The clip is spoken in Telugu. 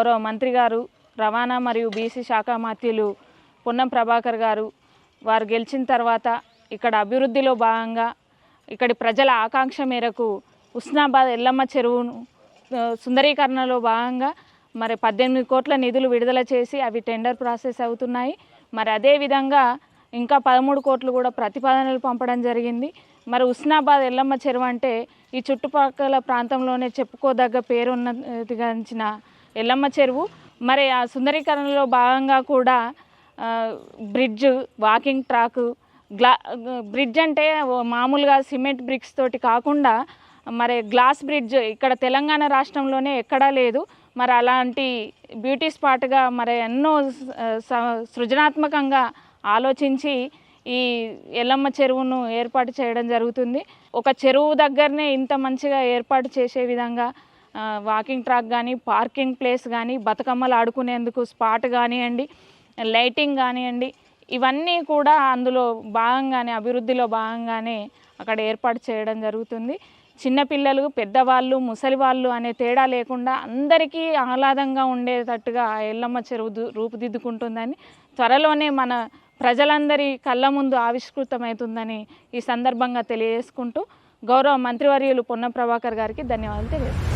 గౌరవ మంత్రి గారు రవాణా మరియు బీసీ శాఖ మంత్రులు పొన్నం ప్రభాకర్ గారు వారు గెలిచిన తర్వాత ఇక్కడ అభివృద్ధిలో భాగంగా ఇక్కడి ప్రజల ఆకాంక్ష మేరకు హుస్నాబాద్ ఎల్లమ్మ చెరువును సుందరీకరణలో భాగంగా మరి 18 కోట్ల నిధులు విడుదల చేసి అవి టెండర్ ప్రాసెస్ అవుతున్నాయి. మరి అదేవిధంగా ఇంకా 13 కోట్లు కూడా ప్రతిపాదనలు పంపడం జరిగింది. మరి హుస్నాబాద్ ఎల్లమ్మ చెరువు అంటే ఈ చుట్టుపక్కల ప్రాంతంలోనే చెప్పుకోదగ్గ పేరున్నదిగాంచిన ఎల్లమ్మ చెరువు. మరి ఆ సుందరీకరణలో భాగంగా కూడా బ్రిడ్జ్, వాకింగ్ ట్రాక్, బ్రిడ్జ్ అంటే మామూలుగా సిమెంట్ బ్రిక్స్ తోటి కాకుండా మరి గ్లాస్ బ్రిడ్జ్ ఇక్కడ తెలంగాణ రాష్ట్రంలోనే ఎక్కడా లేదు. మరి అలాంటి బ్యూటీ స్పాట్గా మరి ఎన్నో సృజనాత్మకంగా ఆలోచించి ఈ ఎల్లమ్మ చెరువును ఏర్పాటు చేయడం జరుగుతుంది. ఒక చెరువు దగ్గరనే ఇంత మంచిగా ఏర్పాటు చేసే విధంగా వాకింగ్ ట్రాక్ కానీ, పార్కింగ్ ప్లేస్ కానీ, బతుకమ్మలు ఆడుకునేందుకు స్పాట్ కానివ్వండి, లైటింగ్ కానివ్వండి, ఇవన్నీ కూడా అందులో భాగంగానే అభివృద్ధిలో భాగంగానే అక్కడ ఏర్పాటు చేయడం జరుగుతుంది. చిన్నపిల్లలు, పెద్దవాళ్ళు, ముసలి వాళ్ళు అనే తేడా లేకుండా అందరికీ ఆహ్లాదంగా ఉండేటట్టుగా ఆ ఎల్లమ్మ చెరువు రూపుదిద్దుకుంటుందని, త్వరలోనే మన ప్రజలందరి కళ్ళ ముందు ఆవిష్కృతమవుతుందని ఈ సందర్భంగా తెలియజేసుకుంటూ గౌరవ మంత్రివర్యులు పొన్నం ప్రభాకర్ గారికి ధన్యవాదాలు తెలియజేస్తున్నాను.